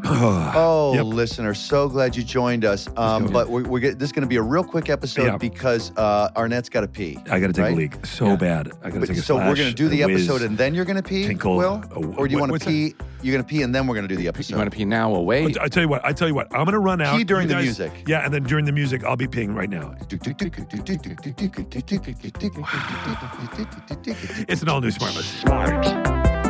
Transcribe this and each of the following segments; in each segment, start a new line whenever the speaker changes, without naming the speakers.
Oh,
Yep.
listener, so glad you joined us. But this is going to be a real quick episode because Arnett's got to pee.
I got to take a leak so bad. I got to take a
So
splash,
we're going to do the
a whiz,
episode and then you're going to pee,
tinkle.
Will? Or do you want to pee? You're going to pee and then we're going to do the episode.
You want to pee now? Well, wait.
I tell you what. I'm going to run out.
Pee during
You
the
guys-
music.
Yeah, and then during the music, I'll be peeing right now. It's an all-new SmartLess.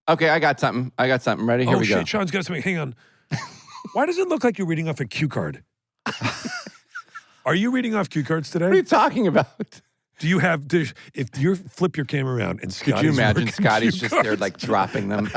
Okay, I got something. Ready? Here we go.
Sean's got something. Hang on. Why does it look like you're reading off a cue card? Are you reading off cue cards today?
What are you talking about?
Do you have, if you flip your camera around and Scotty's
Could you imagine
working
Scotty's
cue
just
cards?
there like dropping them?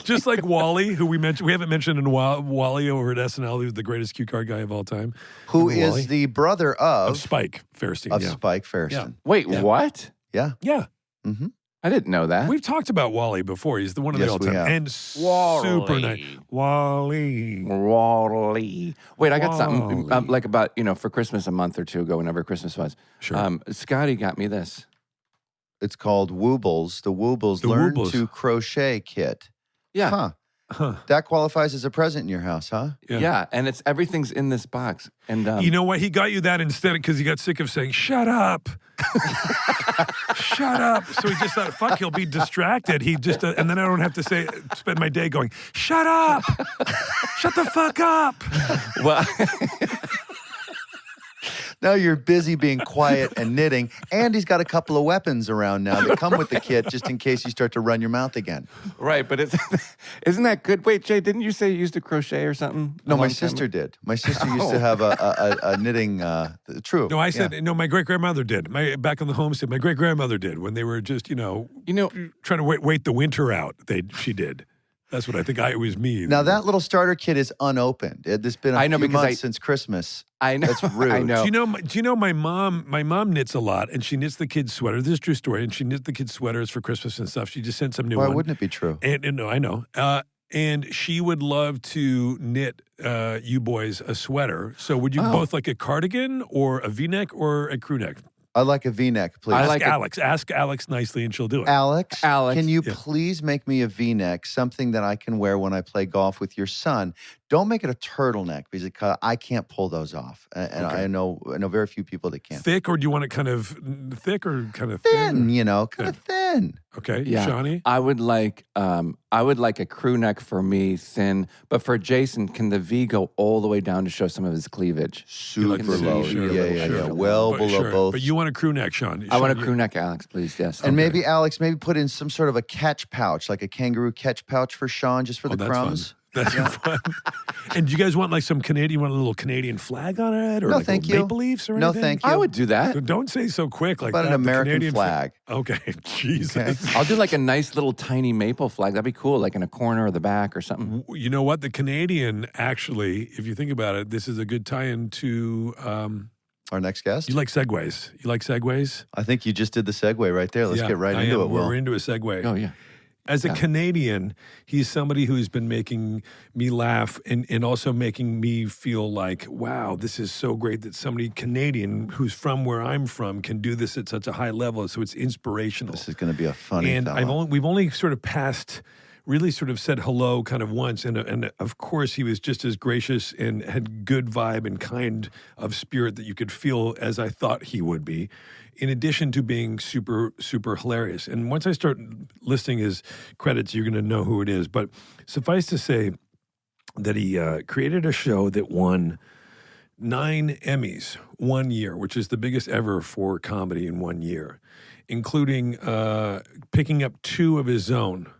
Just like Wally, who we haven't mentioned in a while. Wally over at SNL, who's the greatest cue card guy of all time.
Who
Wally.
is the brother of
Spike Fairstein.
Of Spike Fairstein.
Wait, what?
Yeah.
Yeah.
Mm-hmm.
I didn't know that.
We've talked about Wally before. He's the one of the all-time.
have.
And super nice. Wally.
Wait, I got something like about, for Christmas a month or two ago, whenever Christmas was.
Sure.
Scotty got me this.
It's called Woobles. The Woobles
The
Learn
Woobles.
to Crochet Kit.
Yeah.
Huh. That qualifies as a present in your house, huh?
Yeah, and everything's in this box. And
You know what? He got you that instead because he got sick of saying, shut up. Shut up. So he just thought, fuck, he'll be distracted. He just, and then I don't have to spend my day going, shut up. Shut the fuck up.
well,
Now you're busy being quiet and knitting, and he's got a couple of weapons around now that come with the kit just in case you start to run your mouth again.
right, but isn't that good? Wait, Jay, didn't you say you used to crochet or something?
No, my sister did. My sister used to have a knitting, true.
No, I said, no, my great-grandmother did. Back on the homestead, my great-grandmother did. When they were just, trying to wait the winter out, she did. That's what I think. It was me.
Now, that little starter kit is unopened. It's been a few months since Christmas.
I know.
That's rude.
I know.
Do you know my mom knits a lot, and she knits the kids' sweaters. This is a true story. And she knits the kids' sweaters for Christmas and stuff. She just sent some new one.
Why wouldn't it be true?
And no, I know. And she would love to knit you boys a sweater. So would you both like a cardigan or a V-neck or a crew neck?
I like a V-neck, please.
Ask Alex nicely, and she'll do it.
Alex, can you please make me a V-neck, something that I can wear when I play golf with your son? Don't make it a turtleneck because I can't pull those off, and
Okay.
I know very few people that can.
Thick, or do you want it kind of thick or kind of
Thin,
thin?
kind of thin.
Okay,
Yeah.
Shawnee?
I would like a crew neck for me, thin. But for Jason, can the V go all the way down to show some of his cleavage?
Super
the
low.
sure,
Yeah. Well
But
below
sure.
both.
But you want a crew neck, Sean.
I want a
Sean,
crew neck, Alex, please. Yes.
And maybe, Alex, put in some sort of a catch pouch, like a kangaroo catch pouch for Sean, just for the
that's
crumbs.
Fun. That's fun. And do you guys want like some Canadian, a little Canadian flag on it? Or
No,
like
thank
little
you.
Maple Leafs or
No,
anything?
thank you.
I would do that.
Don't say so quick like
How about
that.
an
The
American
Canadian
flag?
Okay, Jesus.
Okay.
I'll do like a nice little tiny maple flag. That'd be cool, like in a corner or the back or something.
You know what? The Canadian, actually, if you think about it, this is a good tie-in to...
Our next guest?
you like segues. You like segues?
I think you just did the segue right there. Let's get right into it, Will.
We're into a segue.
Oh, yeah.
As a Canadian, he's somebody who's been making me laugh and also making me feel like, wow, this is so great that somebody Canadian who's from where I'm from can do this at such a high level. So it's inspirational.
This is going to be a funny
And
fellow.
we've only sort of really sort of said hello kind of once. And of course, he was just as gracious and had good vibe and kind of spirit that you could feel as I thought he would be, in addition to being super, super hilarious. And once I start listing his credits, you're going to know who it is. But suffice to say that he created a show that won 9 Emmys 1 year, which is the biggest ever for comedy in 1 year, including picking up 2 of his own.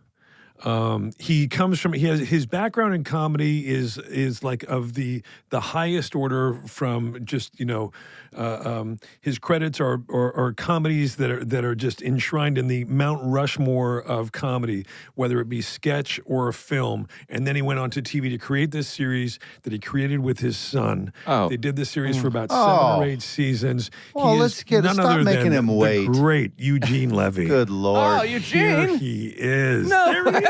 He has his background in comedy is like of the highest order from just, his credits are comedies that are just enshrined in the Mount Rushmore of comedy, whether it be sketch or a film. And then he went on to TV to create this series that he created with his son.
Oh.
They did this series for about 7 or 8 seasons.
Well,
He
let's
is
get-
none
stop
other
making
than
him wait.
The great Eugene Levy.
Good Lord.
Oh,
Here
Eugene.
he is.
No.
There he is.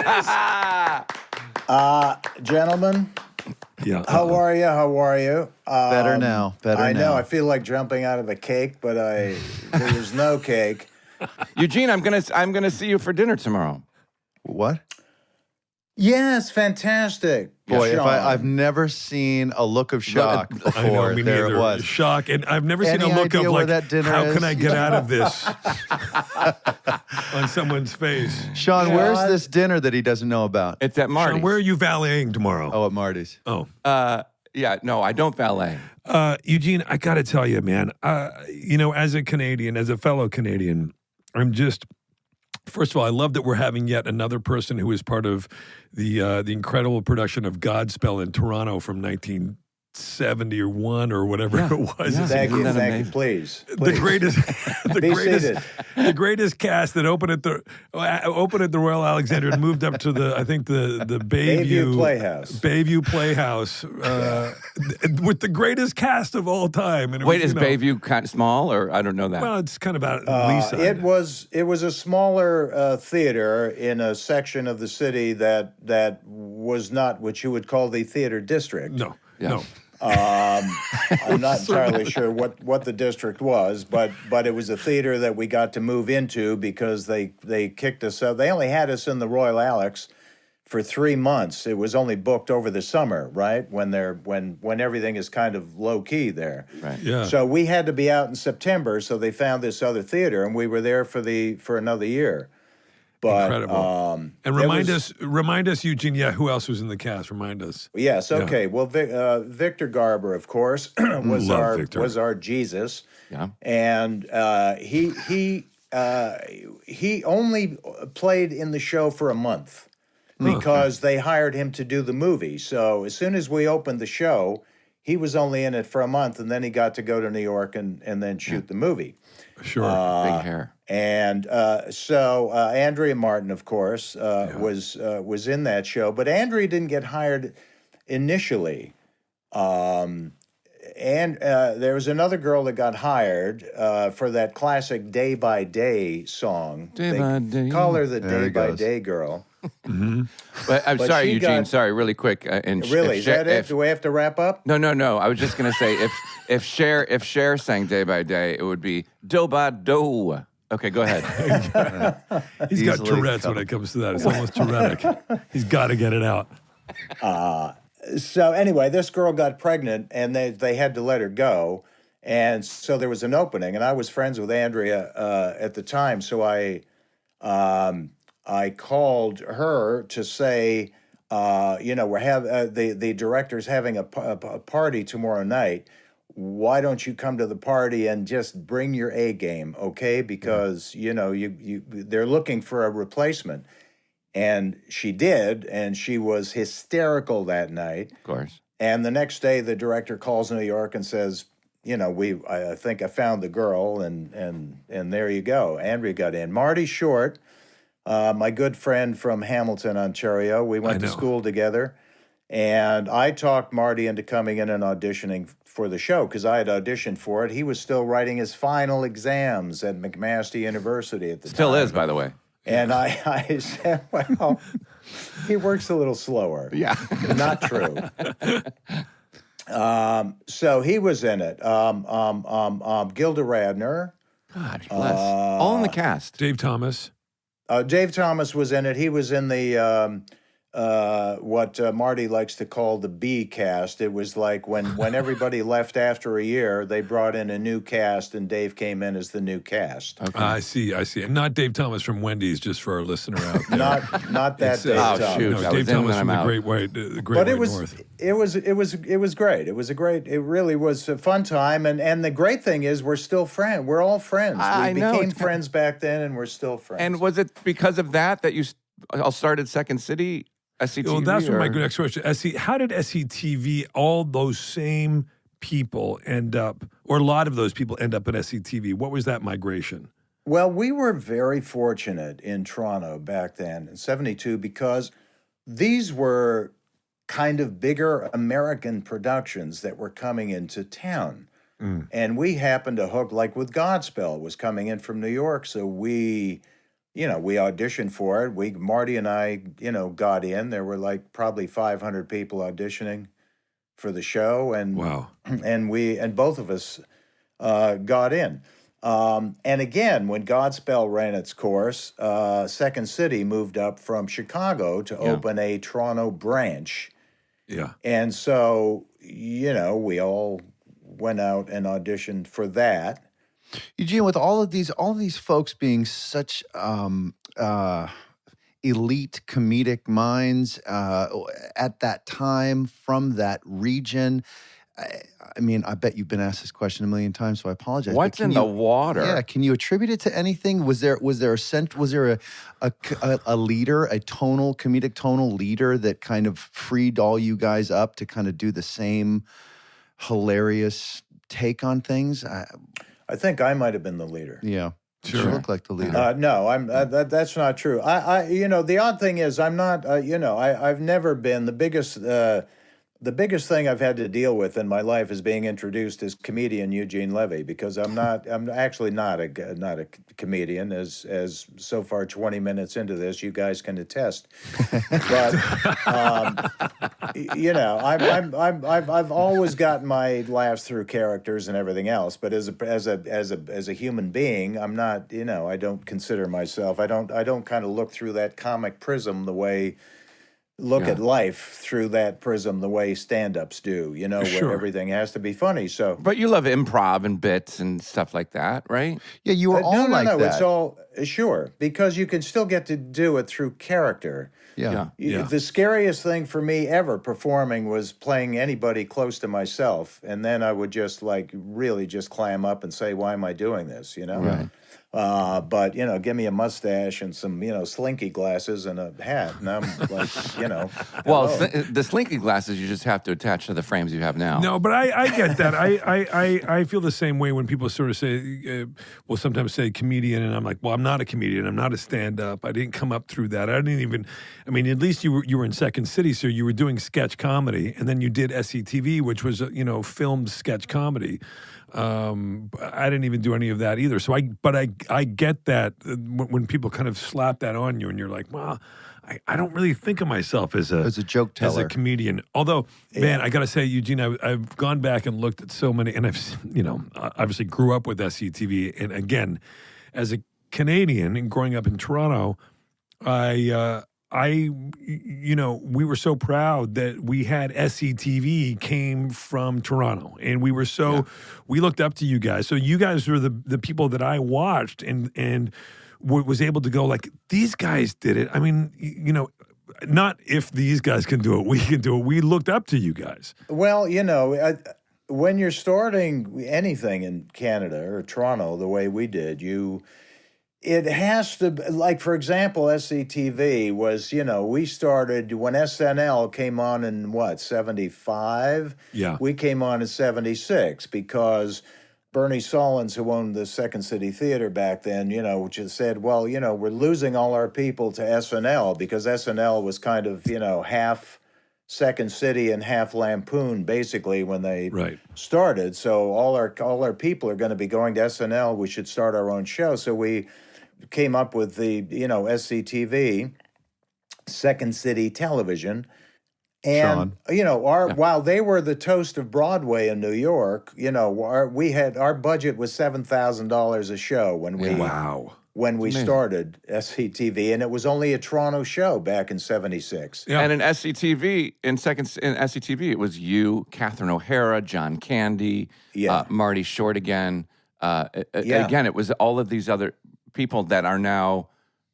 Gentlemen,
Yeah.
how are you? How are you?
Better now. Better
I know.
now.
I feel like jumping out of a cake, but there was no cake.
Eugene, I'm gonna see you for dinner tomorrow.
What?
Yes, fantastic.
Boy,
Sean.
I've never seen a look of shock before.
I know, me
there
neither.
it was.
Shock, and I've never seen
Any
a look
idea
of
where
like,
that dinner
how
is?
can I get out of this on someone's face?
Sean, where's this dinner that he doesn't know about?
It's at Marty's.
Sean, where are you valeting tomorrow?
Oh, at Marty's.
Oh.
Yeah, no, I don't valet.
Eugene, I got to tell you, man, as a Canadian, as a fellow Canadian, I'm just, first of all, I love that we're having yet another person who is part of the incredible production of Godspell in Toronto from 1970 or 1 or whatever it was.
Yeah.
Thank you,
Isn't that
thank you.
amazing?
Please.
The greatest,
Be seated.
the greatest cast that opened at the Royal Alexandra and moved up to the
Bayview Playhouse.
Bayview Playhouse with the greatest cast of all time. And it
Wait,
was,
is Bayview kind of small, or I don't know that?
Well, it's kind of about Lisa.
It was a smaller theater in a section of the city that was not what you would call the theater district.
No.
I'm not entirely sure what the district was, but it was a theater that we got to move into because they kicked us out. They only had us in the Royal Alex for 3 months. It was only booked over the summer, right? When everything is kind of low key there.
Right.
Yeah.
So we had to be out in September, so they found this other theater, and we were there for another year. But,
Incredible. And remind us, Eugene. Yeah, who else was in the cast? Remind us.
Yes. Okay. Yeah. Well, Victor Garber, of course, was our Jesus.
Yeah.
And he only played in the show for a month because they hired him to do the movie. So as soon as we opened the show, he was only in it for a month, and then he got to go to New York and then shoot the movie.
Sure.
Big hair.
And so Andrea Martin, of course, was in that show. But Andrea didn't get hired initially. And there was another girl that got hired for that classic Day by Day song.
Day by Day.
Call her the
There
Day
it
by
goes.
Day girl.
But I'm
But
sorry,
she
Eugene.
got-
Sorry, really quick.
Really? Is that it? Do we have to wrap up?
No. I was just gonna say if Cher sang Day by Day, it would be Do ba do. Okay, go ahead.
He's got
Easily
Tourette's when it comes to that. It's almost Tourettic. He's got to get it out.
So anyway, this girl got pregnant, and they had to let her go, and so there was an opening, and I was friends with Andrea at the time, so I called her to say, the director's having a party tomorrow night. Why don't you come to the party and just bring your A game, okay? Because they're looking for a replacement. And she did, and she was hysterical that night.
Of course.
And the next day, the director calls New York and says, I think I found the girl, and there you go. Andrea got in. Marty Short, my good friend from Hamilton, Ontario. We went to school together, and I talked Marty into coming in and auditioning for the show because I had auditioned for it. He was still writing his final exams at McMaster University at the time.
Still is, by the way.
And I said, well, he works a little slower.
Yeah.
Not true. So he was in it. Gilda Radner.
God bless. All in the cast.
Dave Thomas.
Dave Thomas was in it. He was in the what Marty likes to call the B cast. It was like when everybody left after a year, they brought in a new cast, and Dave came in as the new cast.
Okay.
I see. And not Dave Thomas from Wendy's, just for our listener out there.
Not that
It's,
Dave
oh,
Thomas.
shoot.
No,
I
Dave
was in,
Thomas
then
from
I'm
the
out.
Great White, Great
But
White
it was
North.
great. It was a great. It really was a fun time, and the great thing is we're still friends. We're all friends.
I
We
know,
became
it's
friends back then, and we're still friends.
And was it because of that you all started Second City? SCTV?
Well, that's what my
or-
next question. How did SCTV, all those same people end up, or a lot of those people end up at SCTV? What was that migration?
Well, we were very fortunate in Toronto back then in '72 because these were kind of bigger American productions that were coming into town. And we happened to hook, like with Godspell was coming in from New York. So we, we auditioned for it. Marty and I, got in. There were like probably 500 people auditioning for the show, and
Wow.
and both of us got in. And again, when Godspell ran its course, Second City moved up from Chicago to open a Toronto branch.
Yeah.
And so, we all went out and auditioned for that.
Eugene, with all of these folks being such elite comedic minds at that time from that region. I mean, I bet you've been asked this question a million times, so I apologize.
What's in the water?
Yeah, can you attribute it to anything? Was there a leader, a comedic tonal leader that kind of freed all you guys up to kind of do the same hilarious take on things?
I think I might have been the leaer.
Yeah.
Sure.
You look like the leader.
No, that's not true. The odd thing is I'm not, I've never been the biggest thing I've had to deal with in my life is being introduced as comedian Eugene Levy, because I'm actually not a comedian, as so far 20 minutes into this you guys can attest. But I've always gotten my laughs through characters and everything else. But as a human being, I'm not. I don't consider myself. I don't kind of look through that comic prism the way. At life through that prism the way stand-ups do, where everything has to be funny. So,
But you love improv and bits and stuff like that, right?
Yeah, you were all like that.
It's all sure, because you can still get to do it through character.
Yeah.
The scariest thing for me ever performing was playing anybody close to myself, and then I would just really just clam up and say, "Why am I doing this?"
Right.
But give me a mustache and some slinky glasses and a hat, and I'm like,
Well,
hello.
the slinky glasses you just have to attach to the frames you have now.
No, but I get that. I feel the same way when people sort of say, will sometimes say comedian, and I'm like, well, I'm not a comedian. I'm not a stand-up. I didn't come up through that. I didn't even. I mean, at least you were in Second City, so you were doing sketch comedy, and then you did SCTV, which was filmed sketch comedy. I didn't even do any of that either. So I get that when people kind of slap that on you, and you're like, well, I don't really think of myself as a
joke teller,
as a comedian. Although, man, I got to say, Eugene, I've gone back and looked at so many, and I've obviously grew up with SCTV, and again, as a Canadian and growing up in Toronto, we were so proud that we had SCTV came from Toronto, and we looked up to you guys. So you guys were the people that I watched and was able to go like, these guys did it. I mean, not if these guys can do it, we can do it. We looked up to you guys.
Well, when you're starting anything in Canada or Toronto the way we did, it has to, like, for example, SCTV was, we started when SNL came on in 75?
Yeah.
We came on in 76 because Bernie Solins, who owned the Second City Theater back then, just said, well, we're losing all our people to SNL, because SNL was kind of, half Second City and half Lampoon, basically, when they started. So all our people are going to be going to SNL. We should start our own show. So we came up with the, SCTV, Second City Television. And, while they were the toast of Broadway in New York, our budget was $7,000 a show when we started SCTV, and it was only a Toronto show back in 76.
Yeah. And in SCTV, in SCTV, it was you, Catherine O'Hara, John Candy, Marty Short again. Again, it was all of these other people that are now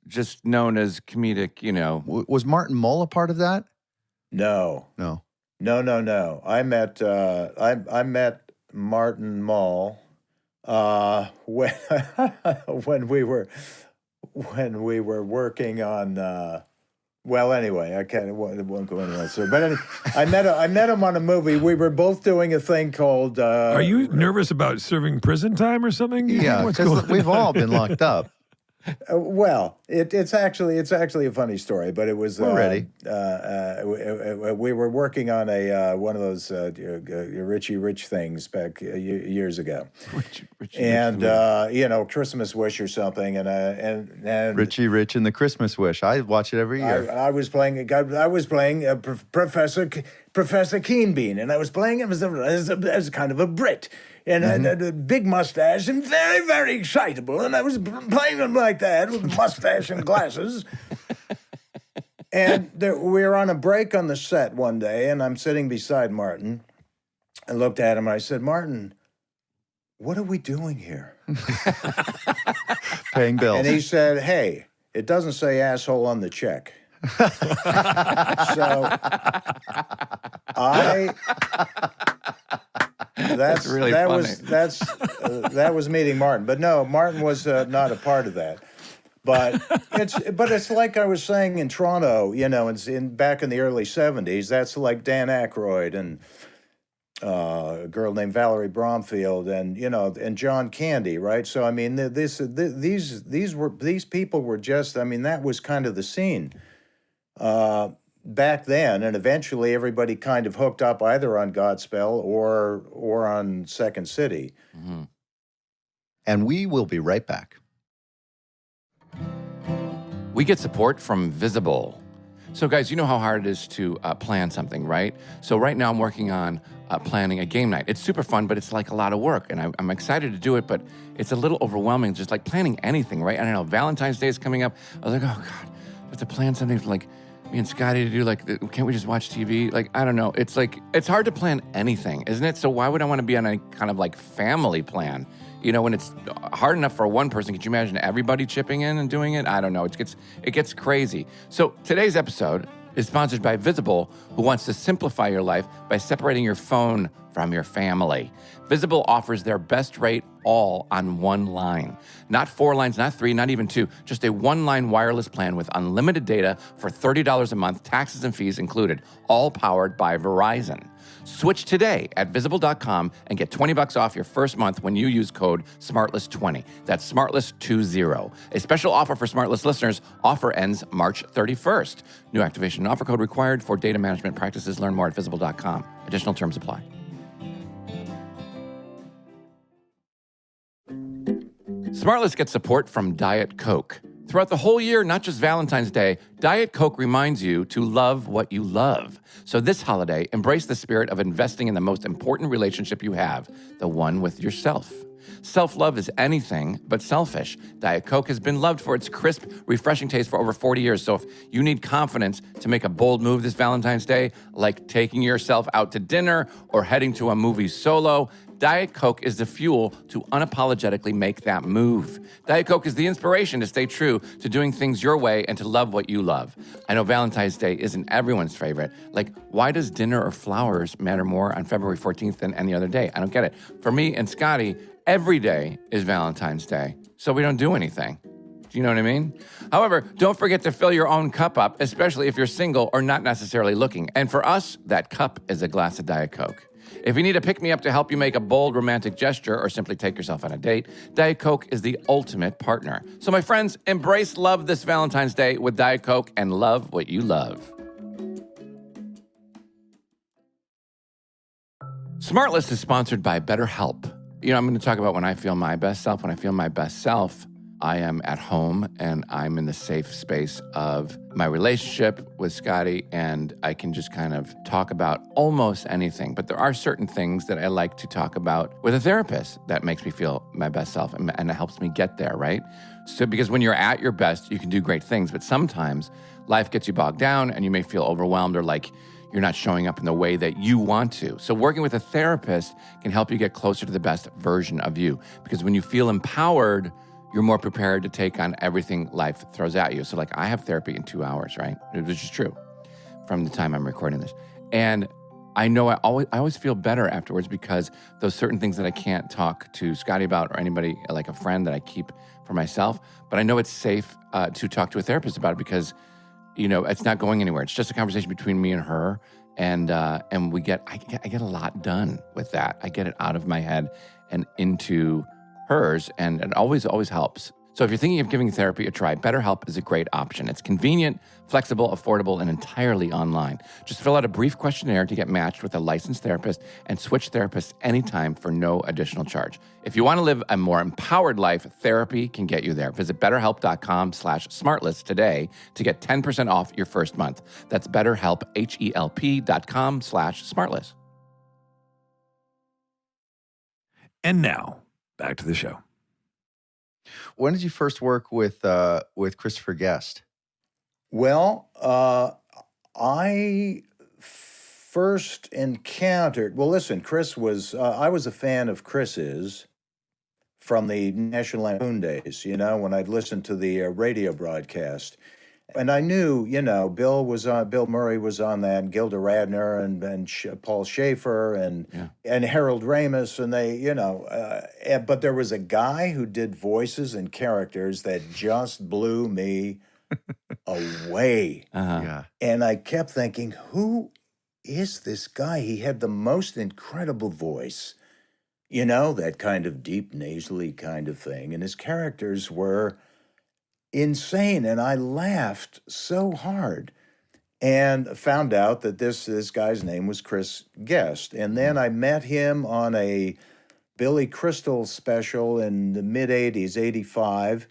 just known as comedic,
Was Martin Mull a part of that?
No. I met Martin Mull when we were working on. Well, anyway, I won't go into that story. But anyway, I met him on a movie. We were both doing a thing called.
Are you nervous about serving prison time or something?
Yeah, because we've all been locked up.
Well, it's actually a funny story, but it was
We're ready.
We were working on a one of those Richie Rich things back years ago, and Christmas Wish or something, and
Richie Rich and the Christmas Wish. I watch it every year.
I was playing Professor Keenbean, and I was playing him as kind of a Brit. And had a big mustache and very, very excitable. And I was playing him like that with mustache and glasses. And we were on a break on the set one day, and I'm sitting beside Martin. I looked at him and I said, Martin, what are we doing here?
Paying bills.
And he said, hey, it doesn't say asshole on the check. So
That's really funny.
That was meeting Martin, but no, Martin was not a part of that. But it's like I was saying in Toronto, back in the early '70s. That's like Dan Aykroyd and a girl named Valerie Bromfield, and John Candy, right? So I mean, these people were just. I mean, that was kind of the scene. Back then, and eventually everybody kind of hooked up either on Godspell or on Second City.
Mm-hmm.
And we will be right back.
We get support from Visible. So guys, you know how hard it is to plan something, right? So right now I'm working on planning a game night. It's super fun, but it's like a lot of work, and I'm excited to do it, but it's a little overwhelming, just like planning anything, right? I don't know, Valentine's Day is coming up. I was like, oh God, I have to plan something for like me and Scotty to do, like, can't we just watch TV? Like, I don't know. It's like, it's hard to plan anything, isn't it? So why would I want to be on a kind of like family plan? When it's hard enough for one person, could you imagine everybody chipping in and doing it? I don't know. It gets crazy. So today's episode is sponsored by Visible, who wants to simplify your life by separating your phone from your family. Visible offers their best rate all on one line. Not 4 lines, not 3, not even 2, just a 1-line wireless plan with unlimited data for $30 a month, taxes and fees included, all powered by Verizon. Switch today at Visible.com and get $20 off your first month when you use code SmartLess20. That's SmartLess20. A special offer for SmartLess listeners. Offer ends March 31st. New activation and offer code required for data management practices. Learn more at Visible.com. Additional terms apply. SmartLess gets support from Diet Coke. Throughout the whole year, not just Valentine's Day, Diet Coke reminds you to love what you love. So this holiday, embrace the spirit of investing in the most important relationship you have, the one with yourself. Self-love is anything but selfish. Diet Coke has been loved for its crisp, refreshing taste for over 40 years. So if you need confidence to make a bold move this Valentine's Day, like taking yourself out to dinner or heading to a movie solo, Diet Coke is the fuel to unapologetically make that move. Diet Coke is the inspiration to stay true to doing things your way and to love what you love. I know Valentine's Day isn't everyone's favorite. Like, why does dinner or flowers matter more on February 14th than any other day? I don't get it. For me and Scotty, every day is Valentine's Day, so we don't do anything. Do you know what I mean? However, don't forget to fill your own cup up, especially if you're single or not necessarily looking. And for us, that cup is a glass of Diet Coke. If you need a pick-me-up to help you make a bold romantic gesture or simply take yourself on a date, Diet Coke is the ultimate partner. So my friends, embrace love this Valentine's Day with Diet Coke and love what you love. SmartLess is sponsored by BetterHelp. I'm going to talk about when I feel my best self. When I feel my best self, I am at home and I'm in the safe space of my relationship with Scotty, and I can just kind of talk about almost anything. But there are certain things that I like to talk about with a therapist that makes me feel my best self, and it helps me get there, right? So because when you're at your best, you can do great things, but sometimes life gets you bogged down and you may feel overwhelmed or like you're not showing up in the way that you want to. So working with a therapist can help you get closer to the best version of you, because when you feel empowered, you're more prepared to take on everything life throws at you. So like I have therapy in 2 hours, right? Which is true from the time I'm recording this. And I know I always feel better afterwards, because those certain things that I can't talk to Scotty about or anybody, like a friend, that I keep for myself. But I know it's safe to talk to a therapist about it, because it's not going anywhere. It's just a conversation between me and her. And I get a lot done with that. I get it out of my head and into hers, and it always helps. So if you're thinking of giving therapy a try, BetterHelp is a great option. It's convenient, flexible, affordable, and entirely online. Just fill out a brief questionnaire to get matched with a licensed therapist and switch therapists anytime for no additional charge. If you want to live a more empowered life, therapy can get you there. Visit betterhelp.com/smartless today to get 10% off your first month. That's BetterHelp, HELP.com/smartless.
And now, back to the show.
When did you first work with Christopher Guest?
Well, I first encountered. Well, listen, Chris was. I was a fan of Chris's from the National Lampoon days. You know, when I'd listened to the radio broadcast, and I knew, Bill Murray was on that, and Gilda Radner, and Paul Schaefer, and Harold Ramis, and they, but there was a guy who did voices and characters that just blew me away.
Yeah.
And I kept thinking, who is this guy? He had the most incredible voice, that kind of deep nasally kind of thing, and his characters were insane, and I laughed so hard, and found out that this guy's name was Chris Guest. And then I met him on a Billy Crystal special in the mid-'80s, 85,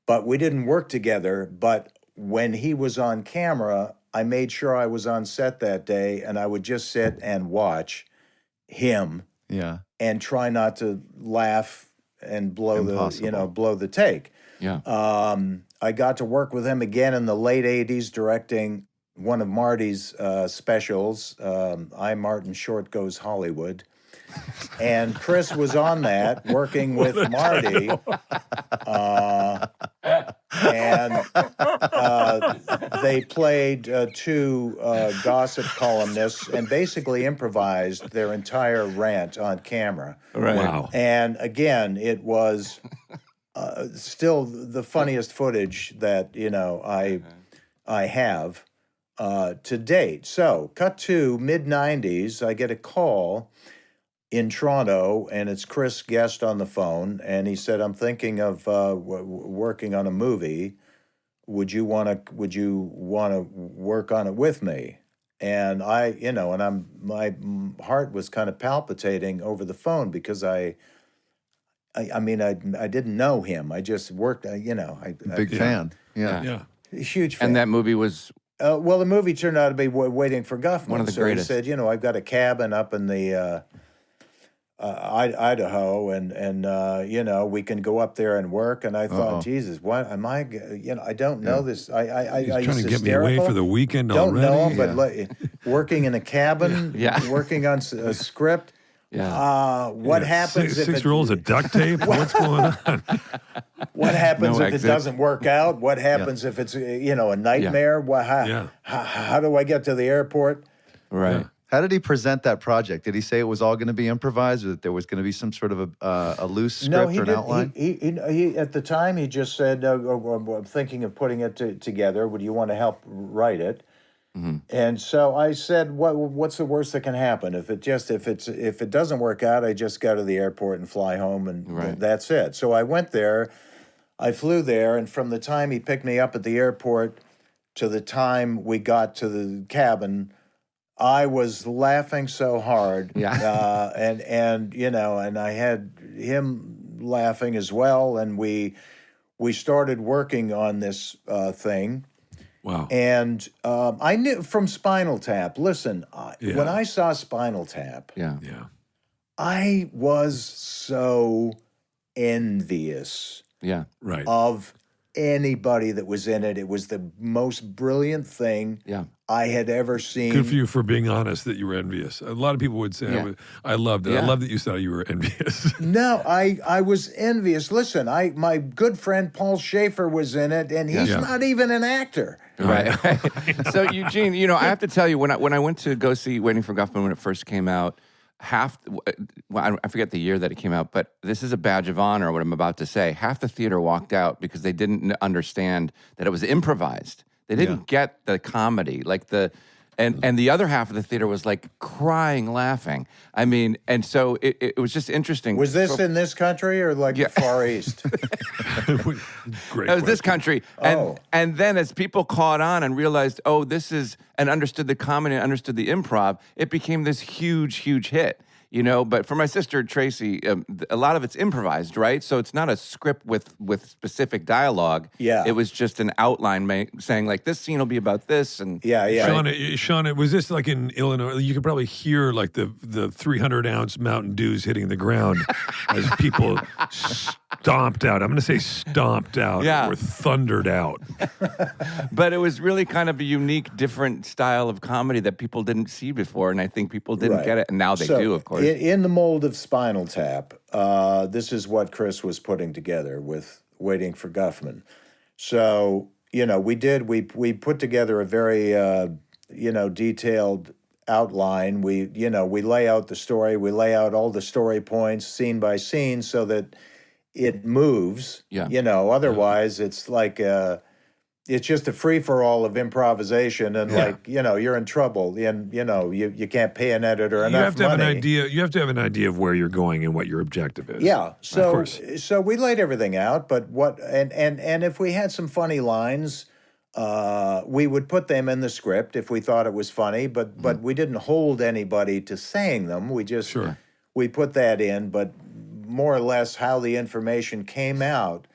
but we didn't work together. But when he was on camera, I made sure I was on set that day, and I would just sit and watch him and try not to laugh and blow the take.
Yeah.
I got to work with him again in the late 80s directing one of Marty's specials, I, Martin Short Goes Hollywood. And Chris was on that, working with Marty. And they played two gossip columnists and basically improvised their entire rant on camera.
Right.
Wow.
And again, it was still the funniest footage that, I have to date. So, cut to mid-'90s, I get a call in Toronto, and it's Chris Guest on the phone, and he said, "I'm thinking of working on a movie. Would you want to work on it with me?" And I, my heart was kind of palpitating over the phone because I didn't know him. I just worked,
Big fan. Yeah.
Huge fan.
And that movie was
well, the movie turned out to be Waiting for Guffman.
one of the
so
greatest.
He said, I've got a cabin up in the Idaho, and we can go up there and work. And I thought, Jesus, what am I? I don't know this.
He's
I
trying to get me away for the weekend already.
Don't know him, but working in a cabin, working on a script.
Yeah.
What happens if
six rolls of duct tape? What's going on?
What happens
No
if
exit.
it doesn't work out? What happens if it's a nightmare? How do I get to the airport?
Right.
Yeah.
How did he present that project? Did he say it was all going to be improvised, or that there was going to be some sort of a loose script or an outline?
He at the time he just said, "I'm thinking of putting it together. Would you want to help write it?" Mm-hmm. And so I said, "What's the worst that can happen? If it doesn't work out, I just go to the airport and fly home, and that's it." So I went there. I flew there, and from the time he picked me up at the airport to the time we got to the cabin, I was laughing so hard, and I had him laughing as well, and we started working on this thing.
Wow!
And I knew from Spinal Tap. Listen, when I saw Spinal Tap, I was so envious.
Yeah.
Right.
Of anybody that was in it. It was the most brilliant thing I had ever seen.
Good for you for being honest that you were envious. A lot of people would say, I loved it. I love that you said you were envious.
No, I was envious. Listen, my good friend Paul Schaefer was in it, and he's not even an actor.
Right. So, Eugene, I have to tell you, when I went to go see Waiting for Guffman when it first came out, I forget the year that it came out, but this is a badge of honor, what I'm about to say. Half the theater walked out because they didn't understand that it was improvised. They didn't get the comedy. Like And the other half of the theater was like crying, laughing. I mean, and so it was just interesting.
Was this in this country or like the Far East?
Great.
It was this country. And then as people caught on and realized, oh, this is, and understood the comedy and understood the improv, it became this huge, huge hit. You know, but for my sister Tracy, a lot of it's improvised, right? So it's not a script with specific dialogue. It was just an outline saying like, this scene will be about this, and
Sean, was this like in Illinois? You could probably hear like the 300-ounce Mountain Dews hitting the ground as people stomped out. I'm going to say stomped out or thundered out.
But it was really kind of a unique, different style of comedy that people didn't see before, and I think people didn't get it, and now they do, of course.
In the mold of Spinal Tap, this is what Chris was putting together with Waiting for Guffman. So, you know, we put together a very, detailed outline. We lay out the story. We lay out all the story points scene by scene so that it moves. Otherwise it's like it's just a free-for-all of improvisation, and you're in trouble, and you can't pay an editor enough money.
You have to have an idea of where you're going and what your objective is.
Yeah, so
of course.
So we laid everything out, but and if we had some funny lines, we would put them in the script if we thought it was funny, but we didn't hold anybody to saying them. We just we put that in, but more or less how the information came out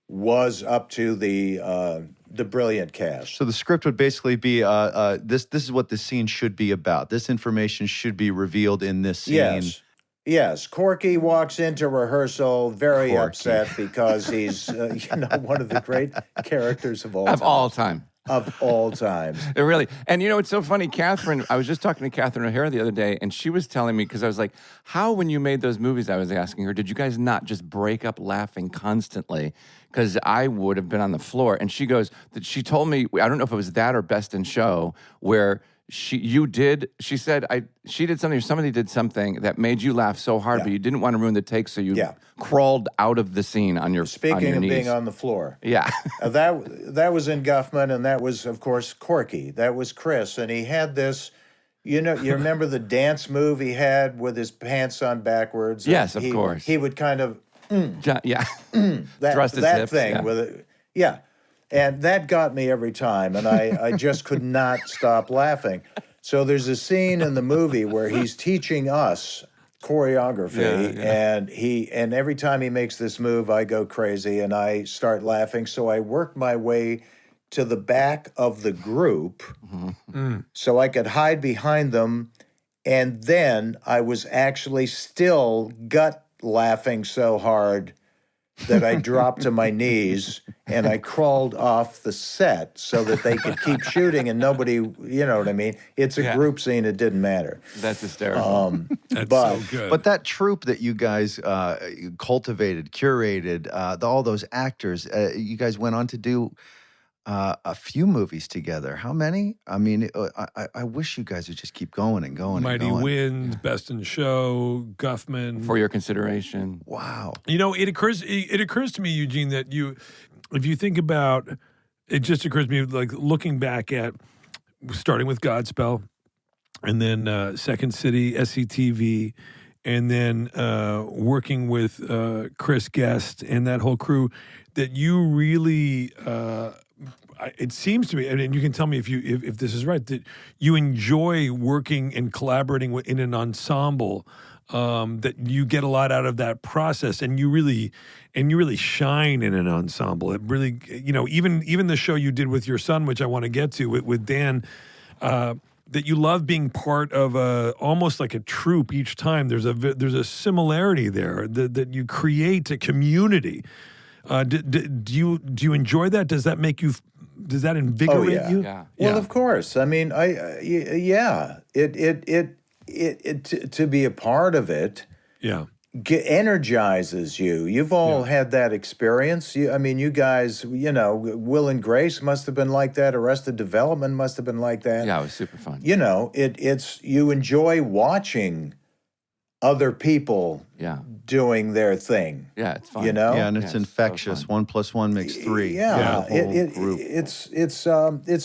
was up to the brilliant cast.
So the script would basically be this is what the scene should be about. This information should be revealed in this scene.
Yes. Corky walks into rehearsal very upset because he's one of the great characters of all time. Of all times.
It really. And it's so funny, Catherine, I was just talking to Catherine O'Hara the other day, and she was telling me, because I was like, how, when you made those movies, I was asking her, did you guys not just break up laughing constantly? Because I would have been on the floor. And she goes, she told me, I don't know if it was that or Best in Show, where she did something, or somebody did something that made you laugh so hard, but you didn't want to ruin the take, so you crawled out of the scene on your knees.
Speaking of being on the floor.
Yeah.
that was in Guffman, and that was, of course, Corky. That was Chris, and he had this, you remember the dance move he had with his pants on backwards?
Yes, of course.
He would kind of,
thrust his hips.
Thing with it. Yeah. And that got me every time, and I just could not stop laughing. So there's a scene in the movie where he's teaching us choreography, and every time he makes this move, I go crazy and I start laughing. So I work my way to the back of the group so I could hide behind them, and then I was actually still gut laughing so hard that I dropped to my knees and I crawled off the set so that they could keep shooting and nobody, you know what I mean? It's a group scene. It didn't matter.
That's hysterical.
That's so good.
But that troupe that you guys cultivated, curated, all those actors, you guys went on to do a few movies together. How many? I mean, I wish you guys would just keep going and going.
Mighty Winds, Best in Show, Guffman.
For your consideration.
Wow.
It occurs to me, Eugene, that if you think about, it just occurs to me, like looking back at starting with Godspell, and then Second City, SCTV, and then working with Chris Guest and that whole crew, that you really. It seems to me, and you can tell me if this is right, that you enjoy working and collaborating in an ensemble. That you get a lot out of that process, and you really shine in an ensemble. It really, even the show you did with your son, which I want to get to with Dan, that you love being part of almost like a troupe each time. There's a similarity there that you create a community. Do you enjoy that? Does that make you? Does that invigorate you?
Yeah.
Well, of course. I mean, it to be a part of it.
Yeah.
Energizes you. You've all had that experience. You guys, Will and Grace must have been like that. Arrested Development must have been like that.
Yeah, it was super fun.
It's you enjoy watching other people doing their thing.
Yeah, it's fun.
Yeah, and it's infectious. So 1 + 1 makes 3.
Yeah, it's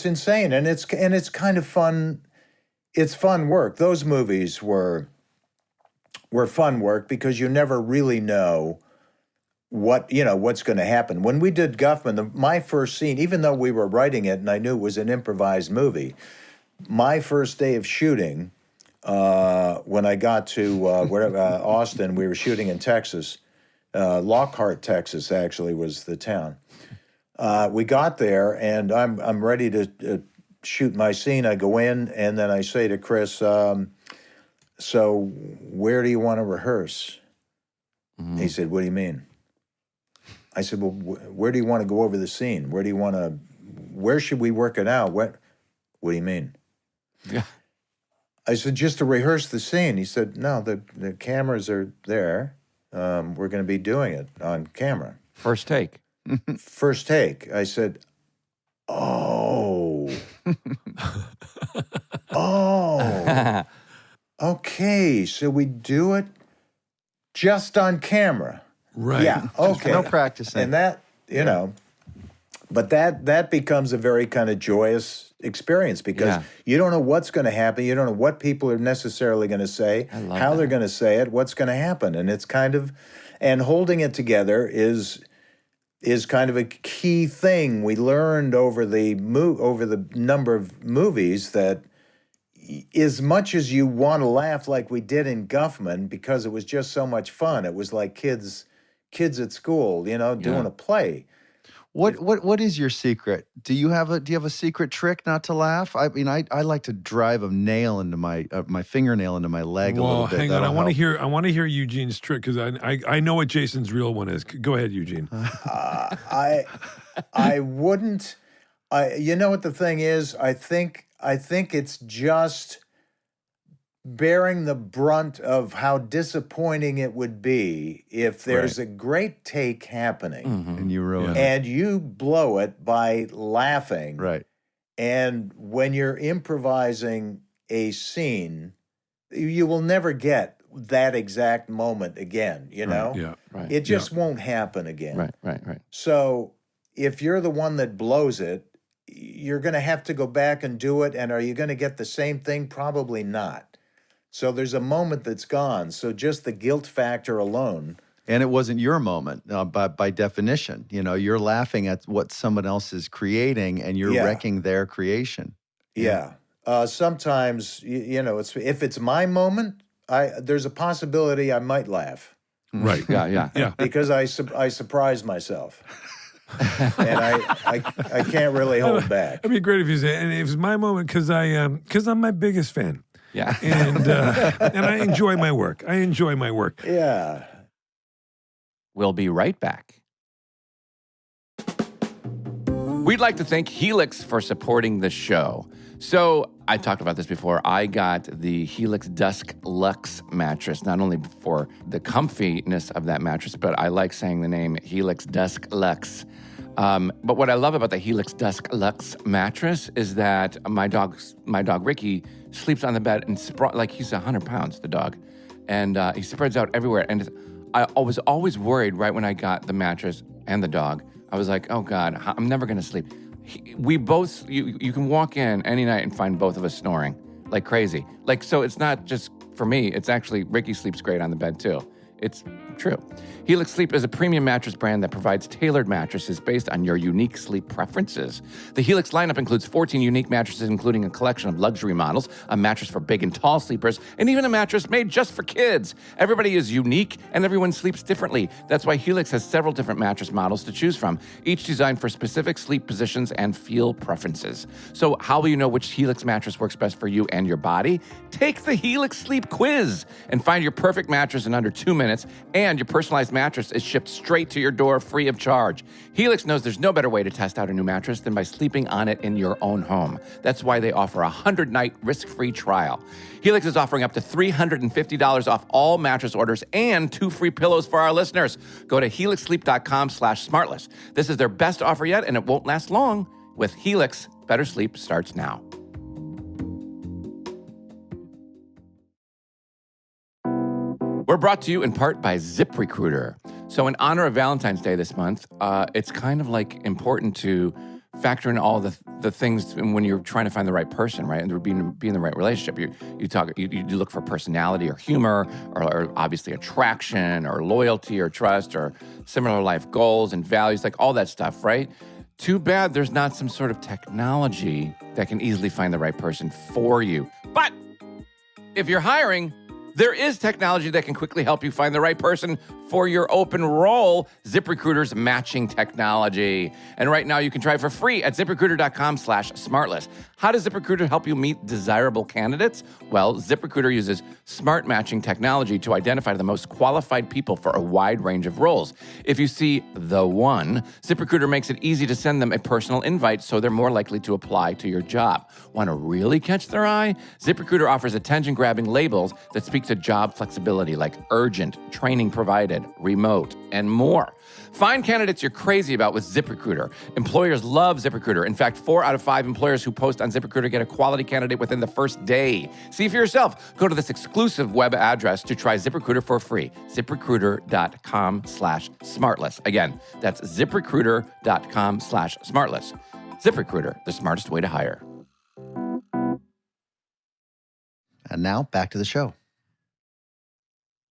insane, and it's kind of fun. it's fun work. Those movies were fun work because you never really know what's going to happen. When we did Guffman, my first scene, even though we were writing it and I knew it was an improvised movie, my first day of shooting, when I got to Austin, we were shooting in Texas. Lockhart, Texas, actually was the town. We got there, and I'm ready to shoot my scene. I go in, and then I say to Chris, "So, where do you want to rehearse?" Mm-hmm. He said, "What do you mean?" I said, "Well, where do you want to go over the scene? Where should we work it out? What do you mean?"
Yeah.
I said, "Just to rehearse the scene." He said, "No, the cameras are there. We're going to be doing it on camera."
First take.
First take. I said, "Oh. Oh. Okay, so we do it just on camera."
Right.
Yeah, okay.
No practicing.
And that, but that becomes a very kind of joyous experience because you don't know what's going to happen. You don't know what people are necessarily going to say, how they're going to say it, what's going to happen. And it's kind of, and holding it together is kind of a key thing. We learned over the number of movies that as much as you want to laugh like we did in Guffman, because it was just so much fun. It was like kids at school, doing a play.
What is your secret? Do you have a secret trick not to laugh? I mean, I like to drive a nail into my fingernail into my leg a little bit.
Hang on,
That'll
I want to hear Eugene's trick because I know what Jason's real one is. Go ahead, Eugene.
I wouldn't. You know what the thing is? I think it's just bearing the brunt of how disappointing it would be if there's a great take happening
and you ruin it.
And you blow it by laughing.
Right.
And when you're improvising a scene, you will never get that exact moment again,
Right. Yeah.
Right.
It just won't happen again.
Right.
So if you're the one that blows it, you're going to have to go back and do it. And are you going to get the same thing? Probably not. So there's a moment that's gone. So just the guilt factor alone.
And it wasn't your moment by definition. You're laughing at what someone else is creating and you're wrecking their creation.
Yeah. Sometimes, if it's my moment, there's a possibility I might laugh.
Right.
Yeah.
Because I surprise myself. And I can't really hold back.
It'd be great if you say, and it was my moment because I'm my biggest fan.
Yeah.
And I enjoy my work.
Yeah.
We'll be right back. We'd like to thank Helix for supporting the show. So I talked about this before. I got the Helix Dusk Luxe mattress, not only for the comfiness of that mattress, but I like saying the name Helix Dusk Luxe. But what I love about the Helix Dusk Luxe mattress is that my dog Ricky sleeps on the bed and like he's 100 pounds, the dog, and he spreads out everywhere. And I was always worried right when I got the mattress and the dog. I was like, oh God, I'm never gonna sleep. We both, you can walk in any night and find both of us snoring like crazy. So it's not just for me, it's actually Ricky sleeps great on the bed too. It's true. Helix Sleep is a premium mattress brand that provides tailored mattresses based on your unique sleep preferences. The Helix lineup includes 14 unique mattresses, including a collection of luxury models, a mattress for big and tall sleepers, and even a mattress made just for kids. Everybody is unique, and everyone sleeps differently. That's why Helix has several different mattress models to choose from, each designed for specific sleep positions and feel preferences. So how will you know which Helix mattress works best for you and your body? Take the Helix Sleep Quiz and find your perfect mattress in under 2 minutes, and your personalized mattress is shipped straight to your door free of charge. Helix knows there's no better way to test out a new mattress than by sleeping on it in your own home. That's why they offer a 100-night risk-free trial. Helix is offering up to $350 off all mattress orders and 2 free pillows for our listeners. Go to helixsleep.com/smartless. This is their best offer yet, and it won't last long. With Helix, better sleep starts now. We're brought to you in part by ZipRecruiter. So in honor of Valentine's Day this month, it's kind of like important to factor in all the the things when you're trying to find the right person, right, and be in the right relationship. You look for personality or humor or obviously attraction or loyalty or trust or similar life goals and values, like all that stuff, right? Too bad there's not some sort of technology that can easily find the right person for you. But if you're hiring, there is technology that can quickly help you find the right person for your open role, ZipRecruiter's matching technology. And right now you can try it for free at ZipRecruiter.com/SmartLess. How does ZipRecruiter help you meet desirable candidates? Well, ZipRecruiter uses smart matching technology to identify the most qualified people for a wide range of roles. If you see the one, ZipRecruiter makes it easy to send them a personal invite so they're more likely to apply to your job. Want to really catch their eye? ZipRecruiter offers attention-grabbing labels that speak to job flexibility like urgent, training provided, remote, and more. Find candidates you're crazy about with ZipRecruiter. Employers love ZipRecruiter. In fact, 4 out of 5 employers who post on ZipRecruiter get a quality candidate within the first day. See for yourself. Go to this exclusive web address to try ZipRecruiter for free. ZipRecruiter.com/SmartLess. Again, that's ZipRecruiter.com/SmartLess. ZipRecruiter, the smartest way to hire.
And now back to the show.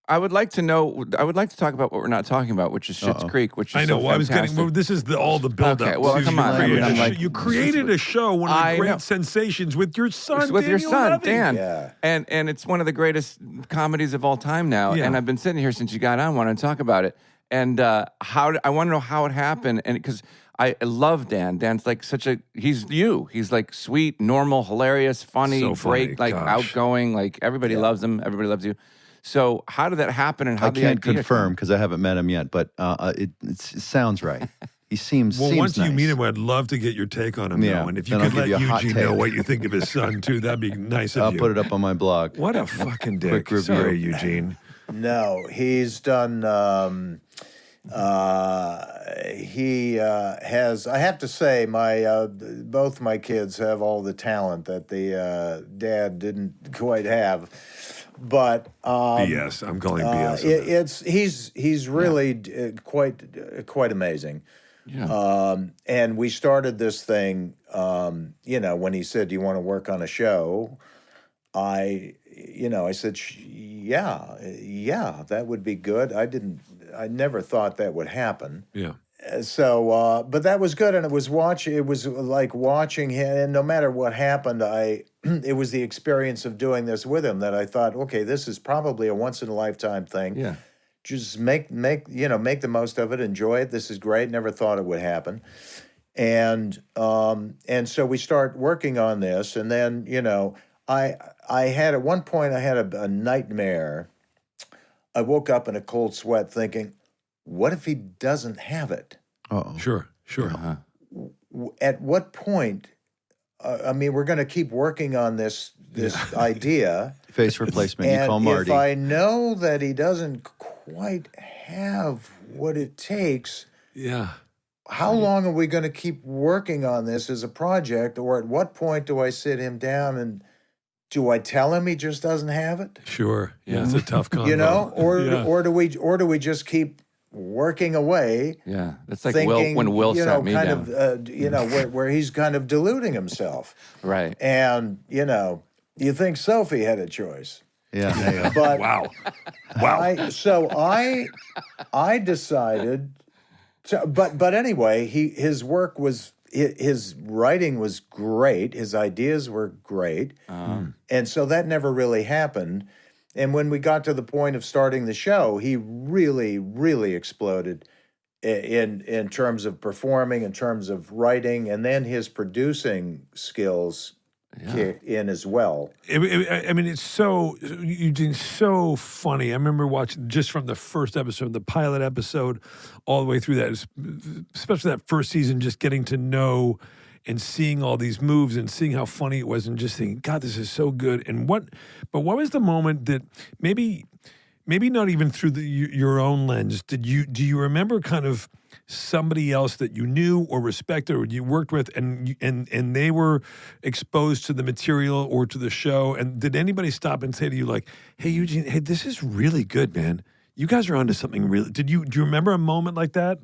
I would like to talk about what we're not talking about, which is Schitt's Creek, which is
I know.
so
well, I was
fantastic.
getting. Well, this is all the build-up.
Okay, well, come on.
You created a show, one of the great sensations with your son,
with your son,
Levy.
Dan.
Yeah.
And it's one of the greatest comedies of all time now.
Yeah.
And I've been sitting here since you got on, wanting to talk about it. And I want to know how it happened. And because I love Dan. Dan's like he's you. He's like sweet, normal, hilarious, funny,
So funny,
great, like
gosh.
outgoing. Like everybody loves him. Everybody loves you. So how did that happen? And how
I
the
can't
idea
confirm because I haven't met him yet, but it sounds right. He seems
Well,
seems
once you
nice.
meet him, I'd love to get your take on him,
Yeah,
though. And if you
then I'll
could let
give you a hot
Eugene know
take.
what you think of his son, too, that'd be nice of
I'll
you.
put it up on my blog.
What a fucking dick.
Quick review.
Sorry, Eugene.
No, he's done. He has. I have to say, both my kids have all the talent that the dad didn't quite have. But
BS. I'm calling BS.
He's really quite amazing.
Yeah.
And we started this thing. When he said, "Do you want to work on a show?" I said, yeah, that would be good. I never thought that would happen.
Yeah.
So, but that was good. And it was like watching him, and no matter what happened, it was the experience of doing this with him that I thought, okay, this is probably a once in a lifetime thing.
Yeah.
Just make the most of it, enjoy it. This is great. Never thought it would happen. And so we start working on this, and then, I had at one point I had a nightmare. I woke up in a cold sweat thinking, what if he doesn't have it?
Uh-oh.
Sure.
Uh-huh.
At what point? We're going to keep working on this idea.
Face replacement.
And
you call Marty.
if I know that he doesn't quite have what it takes,
Yeah.
how long are we going to keep working on this as a project? Or at what point do I sit him down and do I tell him he just doesn't have it?
Sure. Yeah. It's a tough combo.
Or do we just keep working away?
Yeah. That's like
thinking,
when Will sat me down.
Where he's kind of deluding himself.
Right.
And, you think Sophie had a choice.
Yeah.
But
Wow.
I decided to, but anyway, his work was, his writing was great. His ideas were great. And so that never really happened. And when we got to the point of starting the show, he really, really exploded in terms of performing, in terms of writing, and then his producing skills in as well.
It's so, Eugene's so funny. I remember watching just from the first episode, the pilot episode, all the way through that, especially that first season, just getting to know and seeing all these moves and seeing how funny it was and just thinking, God, this is so good. But what was the moment that maybe not even through your own lens, do you remember kind of somebody else that you knew or respected or you worked with and they were exposed to the material or to the show? And did anybody stop and say to you like, hey, Eugene, hey, this is really good, man. You guys are onto something really. Do you remember a moment like that?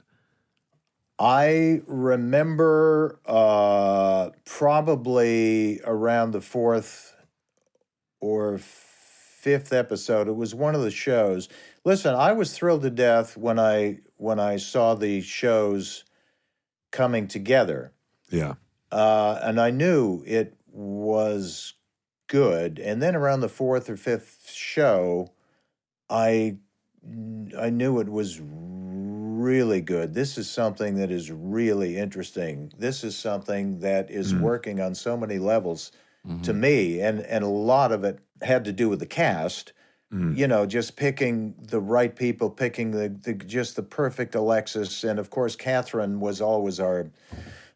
I remember probably around the fourth or fifth episode. It was one of the shows. Listen, I was thrilled to death when I saw the shows coming together.
Yeah.
And I knew it was good. And then around the fourth or fifth show, I knew it was really good. This is something that is really interesting. This is something that is working on so many levels to me, and a lot of it had to do with the cast. You know, just picking the right people, picking the just the perfect Alexis, and of course, Catherine was always our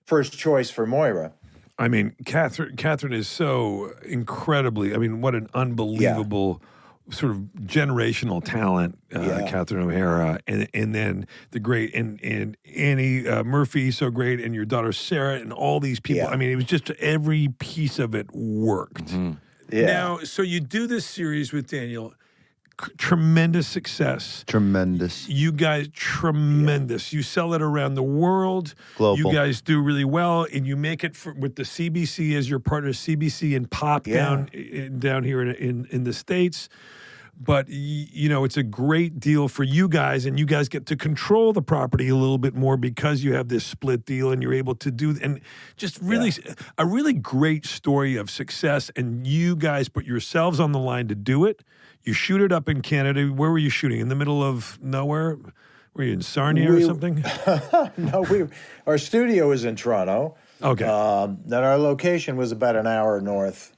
first choice for Moira.
I mean, Catherine is so incredibly. I mean, what an unbelievable sort of generational talent, Catherine O'Hara, and then the great and Annie Murphy, so great, and your daughter Sarah, and all these people. I mean, it was just every piece of it worked. Now, so you do this series with Daniel. Tremendous success.
Tremendous.
You guys, tremendous. You sell it around the world.
Global.
You guys do really well, and you make it with the CBC as your partner, CBC and Pop down here in the States. But, you know, it's a great deal for you guys, and you guys get to control the property a little bit more because you have this split deal, and you're able to do, and just really a really great story of success, and you guys put yourselves on the line to do it. You shoot it up in Canada. Where were you shooting? In the middle of nowhere? Were you in Sarnia or something?
No, our studio is in Toronto.
Okay.
Then our location was about an hour north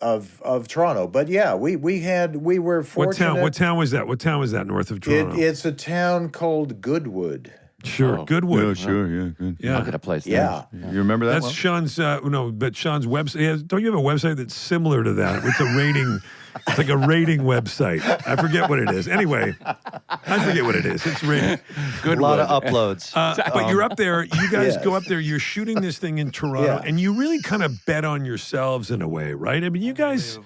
of Toronto. But yeah, we were fortunate.
What town was that? What town was that north of Toronto?
It's a town called Goodwood.
Sure, Goodwood.
Yeah, sure, yeah, good.
Yeah.
I'll get a place there.
Yeah.
You remember that
That's
one?
Sean's, but Sean's website. Don't you have a website that's similar to that with a rating? It's like a rating website. I forget what it is. Anyway, I forget what it is. It's rating.
A lot of uploads.
But you're up there. You guys go up there. You're shooting this thing in Toronto, and you really kind of bet on yourselves in a way, right? I mean, you guys.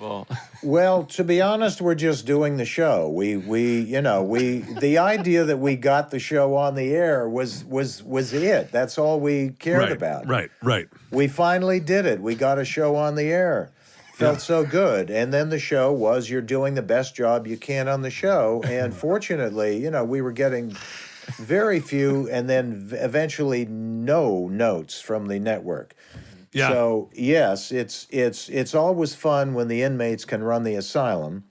Well, to be honest, we're just doing the show. The idea that we got the show on the air was it. That's all we cared about.
Right.
We finally did it. We got a show on the air. Felt so good. And then the show was, you're doing the best job you can on the show. And fortunately, we were getting very few and then eventually no notes from the network.
Yeah.
So yes, it's always fun when the inmates can run the asylum.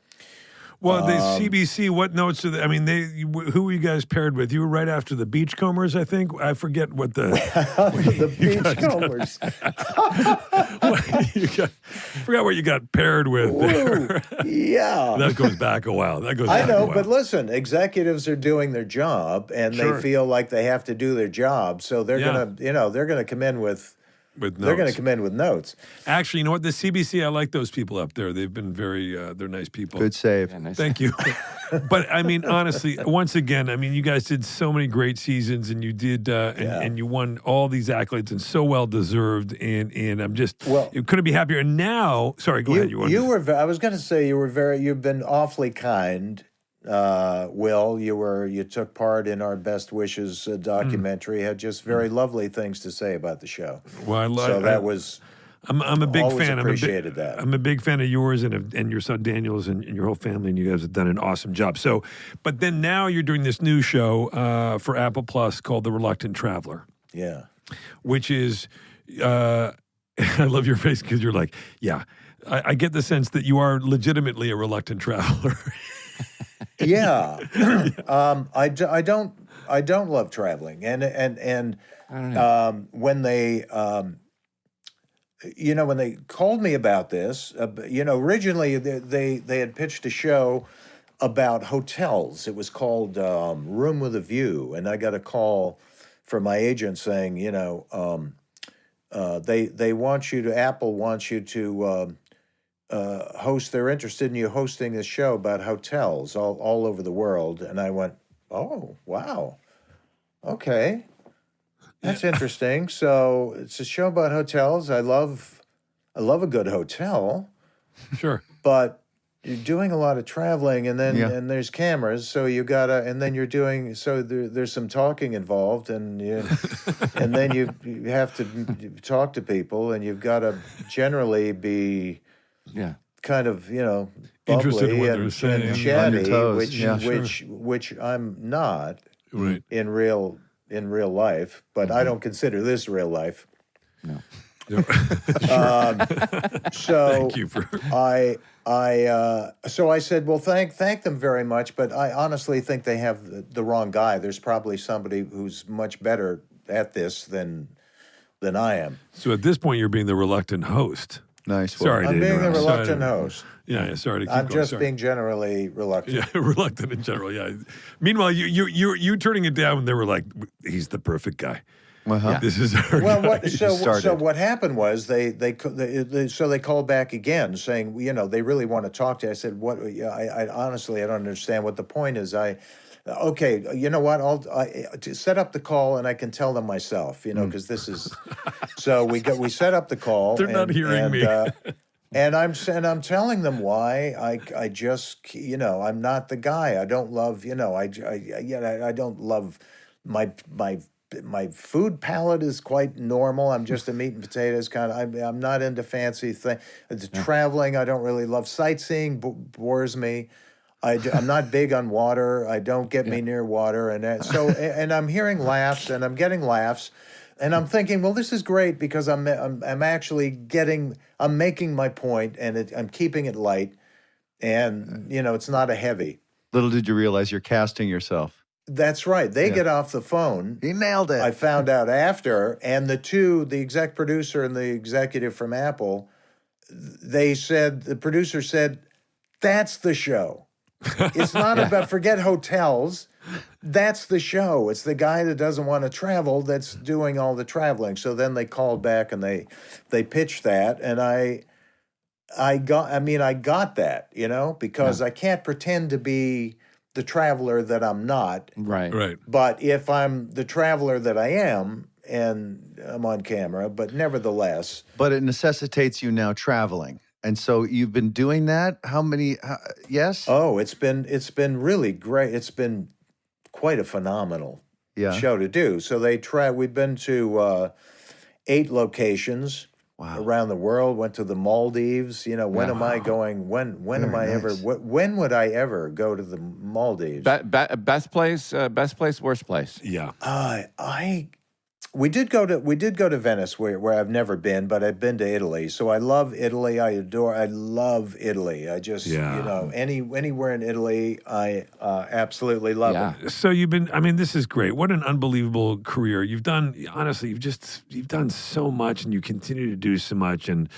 Well, the CBC, what notes are they? I mean, who were you guys paired with? You were right after the Beachcombers, I think. I forget what the
Beachcombers.
Forgot what you got paired with there.
Yeah,
that goes back a while.
I know, but listen, executives are doing their job, and they feel like they have to do their job, so they're gonna come in with notes. They're going to come in with notes.
Actually, you know what? The CBC, I like those people up there. They've been they're nice people.
Good save.
Yeah, nice.
Thank you. But I mean, honestly, once again, I mean, you guys did so many great seasons, and you did, and you won all these accolades, and so well deserved. And I'm just, you couldn't be happier. And now, sorry, go ahead.
I was going to say you've been awfully kind. Will, you took part in our Best Wishes documentary. Had just very lovely things to say about the show.
Well, I'm a big fan.
Appreciated that.
I'm a big fan of yours and your son Daniel's and your whole family, and you guys have done an awesome job. So, but then now you're doing this new show for Apple Plus called The Reluctant Traveler.
Yeah,
which is, I love your face because you're like, yeah. I get the sense that you are legitimately a reluctant traveler.
Yeah, I don't love traveling, and when they when they called me about this, originally they had pitched a show about hotels. It was called Room with a View, and I got a call from my agent saying, Apple wants you to host. They're interested in you hosting a show about hotels all over the world. And I went, oh, wow. Okay. That's interesting. So it's a show about hotels. I love a good hotel.
Sure.
But doing a lot of traveling, and then
Yeah.
and there's cameras, so you gotta, and then you're doing, so there's some talking involved, and and then you have to talk to people, and you've got to generally be kind of
Interested in
bubbly
what they're saying.
and
On your
chatty,
toes, yeah.
which I'm not
Right.
in real life, but I don't consider this real life.
No.
So
Thank you for.
So I said, well, thank them very much, but I honestly think they have the wrong guy. There's probably somebody who's much better at this than I am.
So at this point, you're being the reluctant host.
Nice.
Sorry,
I'm
to
being the
interrupt.
reluctant host.
Yeah, sorry to keep
I'm
going.
just
Sorry.
being generally reluctant.
Yeah, reluctant in general. Yeah. Meanwhile, you turning it down, and they were like, "He's the perfect guy.
Uh-huh.
This is our
Well,
guy."
so what happened was they called back again saying, they really want to talk to you. I said, what? I honestly, I don't understand what the point is. Okay, you know what? To set up the call, and I can tell them myself, because this is. So we set up the call.
They're not hearing me.
And I'm telling them why I just I'm not the guy. I don't love I don't love my food palate is quite normal. I'm just a meat and potatoes kind of. I'm not into fancy thing. Traveling, I don't really love sightseeing. Bores me. I'm not big on water. I don't get me near water, and I'm hearing laughs, and I'm getting laughs. And I'm thinking, well, this is great because I'm actually I'm making my point, and I'm keeping it light, and it's not a heavy.
Little did you realize you're casting yourself.
That's right. They get off the phone.
He nailed it.
I found out after, and the exec producer and the executive from Apple, the producer said, "That's the show. It's not about forget hotels. That's the show. It's the guy that doesn't want to travel that's doing all the traveling." So then they called back and they pitched that, and I got that, because I can't pretend to be the traveler that I'm not.
Right.
But if I'm the traveler that I am, and I'm on camera, but nevertheless.
But it necessitates you now traveling. And so you've been doing that? Yes?
Oh, it's been really great. It's been quite a phenomenal show to do. So we've been to 8 locations around the world, went to the Maldives. When am I going? When am I ever? When would I ever go to the Maldives?
Best place, worst place.
Yeah.
We did go to Venice, where I've never been, but I've been to Italy. So I love Italy. I love Italy. I just anywhere in Italy, I absolutely love it.
So this is great. What an unbelievable career. You've done, honestly, you've done so much, and you continue to do so much. And,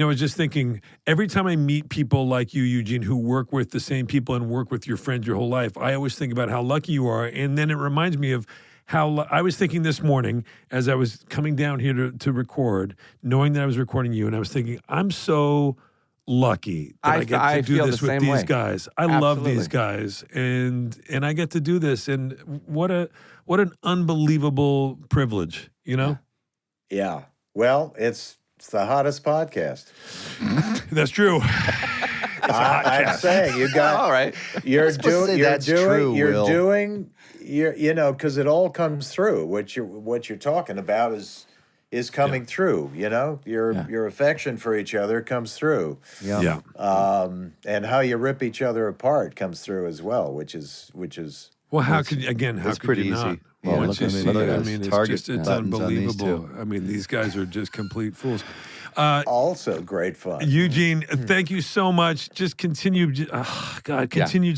I was just thinking, every time I meet people like you, Eugene, who work with the same people and work with your friends your whole life, I always think about how lucky you are. And then it reminds me of how I was thinking this morning as I was coming down here to record, knowing that I was recording you, and I was thinking, I'm so lucky that I get to do this with these guys. I love these guys, and I get to do this, and what an unbelievable privilege,
Yeah. Well, it's the hottest podcast.
That's true.
I'm saying you got
all right.
You're
Will.
because it all comes through. What you're talking about is coming through. Your affection for each other comes through.
Yeah.
And how you rip each other apart comes through as well, which is.
Well, how could you
pretty
not?
easy.
Well,
Yeah,
once you
look
see
at
it,
those
it's
target
it's
buttons on these
unbelievable.
two.
These guys are just complete fools.
Also great fun.
Eugene, thank you so much. Just continued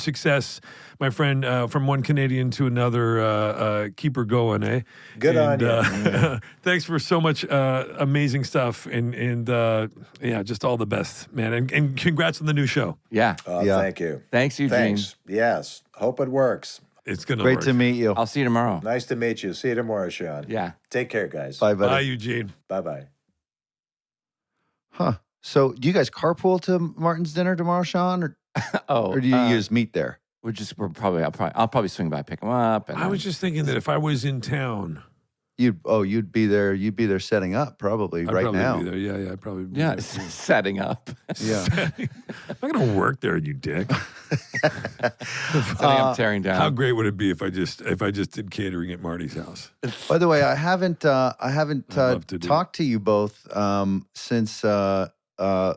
success, my friend, from one Canadian to another. Keep her going, eh?
Good on you.
Thanks for so much amazing stuff, and just all the best, man. And congrats on the new show.
Yeah.
Thank you.
Thanks, Eugene.
Thanks. Yes. Hope it works.
It's gonna
Great
work.
to meet you.
I'll see you tomorrow.
Nice to meet you. See you tomorrow, Sean.
Yeah.
Take care, guys.
Bye, buddy.
Bye, Eugene.
Bye-bye.
Huh. So do you guys carpool to Martin's dinner tomorrow, Sean? Or do you just meet there?
I'll probably swing by, pick him up. And
I was just thinking that if I was in town,
You'd be there. You'd be there setting up probably
I'd
right
probably
now.
be there. Yeah, I'd probably be
Yeah,
there.
setting up.
Yeah.
I'm not going to work there, you dick.
Setting up, tearing down.
How great would it be if I just did catering at Marty's house?
By the way, I haven't
love to do
talked to you both since
Uh-oh,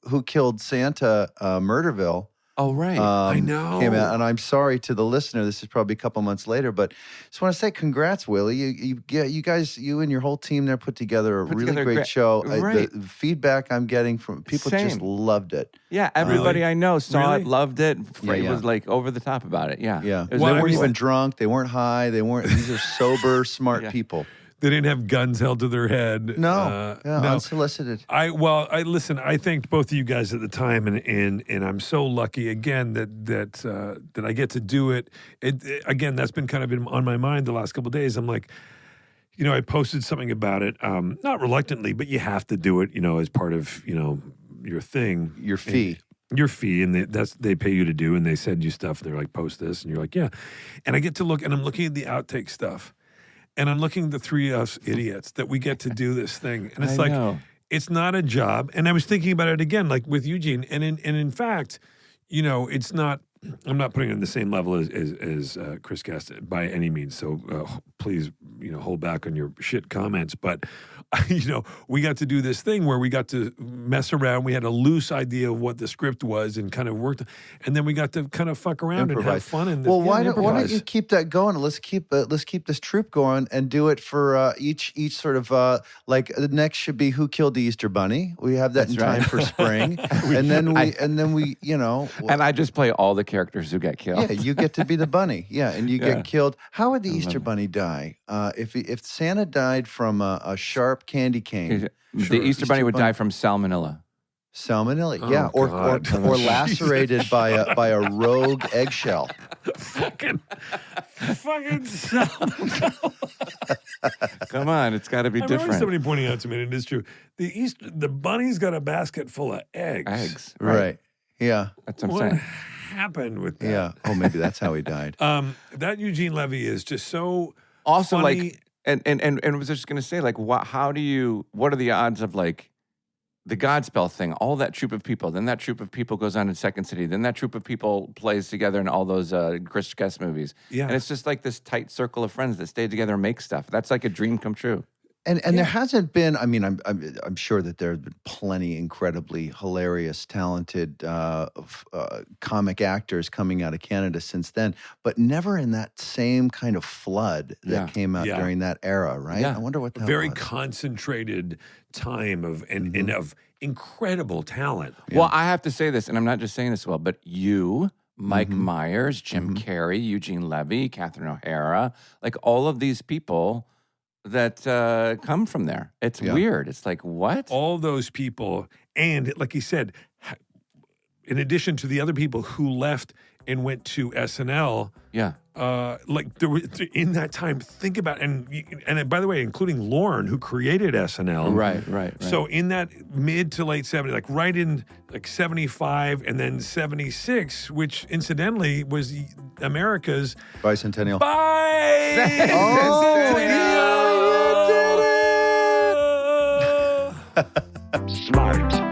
who killed Santa Murderville.
Oh, right.
I know.
Came out, and I'm sorry to the listener. This is probably a couple months later, but just want to say congrats, Willie. You guys, you and your whole team there put together a really great show.
Right.
The feedback I'm getting from people just loved it.
Yeah, everybody
Really?
I know saw
Really?
it, loved it.
Yeah.
Was like over the top about it. Yeah.
Yeah,
It was
they weren't
everything.
even drunk. They weren't high. They weren't. These are sober, smart people.
They didn't have guns held to their head.
No,
no.
unsolicited.
I listen. I thanked both of you guys at the time, and I'm so lucky again that I get to do it. Again, that's been kind of been on my mind the last couple of days. I'm like, I posted something about it, not reluctantly, but you have to do it, as part of your thing,
Your fee.
your fee, and they pay you to do, and they send you stuff. They're like, post this, and you're like, yeah. And I get to look, and I'm looking at the outtake stuff. And I'm looking at the three of us idiots that we get to do this thing. And it's it's not a job. And I was thinking about it again, like with Eugene. And in fact, it's not, I'm not putting it on the same level as Chris Guest by any means. So please, hold back on your shit comments. But, we got to do this thing where we got to mess around. We had a loose idea of what the script was and kind of worked. And then we got to kind of fuck around and have fun. And
why don't you keep that going? Let's keep this troop going and do it for each sort of like the next should be Who Killed the Easter Bunny. We have that in time for spring, and then we
And I just play all the characters who get killed.
Yeah, you get to be the bunny. Yeah, and you get killed. How would the Easter Bunny die? If Santa died from a sharp candy cane,
The Easter Bunny would die from salmonella.
Salmonella,
Oh,
yeah,
God.
or lacerated by a rogue eggshell.
fucking
Come on, it's got to be
I remember
different.
somebody pointing out to me, and it is true. The bunny's got a basket full of eggs.
Eggs,
Right. Yeah.
That's what I'm
What
saying.
happened with that?
Yeah. Oh, maybe that's how he died.
That Eugene Levy is just so
Also,
funny.
like, and I was just gonna say, like, what are the odds of like the Godspell thing? All that troop of people, then that troop of people goes on in Second City, then that troop of people plays together in all those Chris Guest movies.
Yeah.
And it's just like this tight circle of friends that stay together and make stuff. That's like a dream come true.
And there hasn't been. I mean, I'm sure that there have been plenty incredibly hilarious, talented comic actors coming out of Canada since then, but never in that same kind of flood that came out during that era, right?
Yeah.
I wonder what that
very
was.
concentrated time of and of incredible talent.
Well, I have to say this, and I'm not just saying this well, but you, Mike Myers, Jim Carrey, Eugene Levy, Catherine O'Hara, like all of these people that come from there. It's weird. It's like, what?
All those people, and like he said, in addition to the other people who left and went to SNL, like there were in that time. Think about and by the way, including Lorne, who created SNL.
Right.
So in that mid to late 70s, like right in like 75 and then 76, which incidentally was America's
Bicentennial.
SmartLess.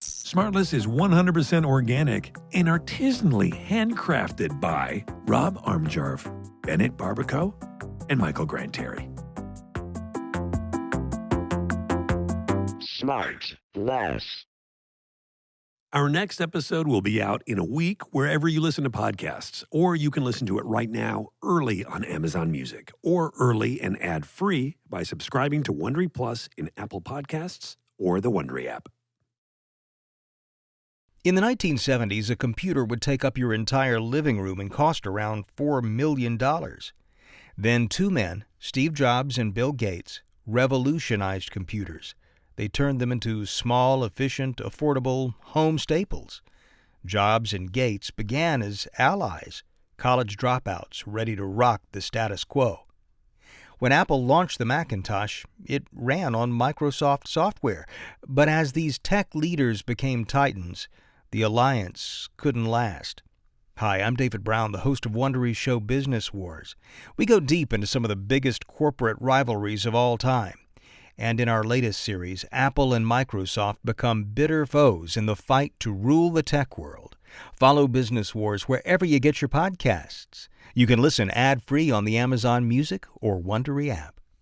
SmartLess is 100% organic and artisanally handcrafted by Rob Armjarv, Bennett Barbaco, and Michael Granteri.
SmartLess.
Our next episode will be out in a week wherever you listen to podcasts, or you can listen to it right now early on Amazon Music, or early and ad-free by subscribing to Wondery Plus in Apple Podcasts or the Wondery app.
In the 1970s, a computer would take up your entire living room and cost around $4 million. Then two men, Steve Jobs and Bill Gates, revolutionized computers. They turned them into small, efficient, affordable home staples. Jobs and Gates began as allies, college dropouts ready to rock the status quo. When Apple launched the Macintosh, it ran on Microsoft software. But as these tech leaders became titans, the alliance couldn't last. Hi, I'm David Brown, the host of Wondery's show Business Wars. We go deep into some of the biggest corporate rivalries of all time. And in our latest series, Apple and Microsoft become bitter foes in the fight to rule the tech world. Follow Business Wars wherever you get your podcasts. You can listen ad-free on the Amazon Music or Wondery app.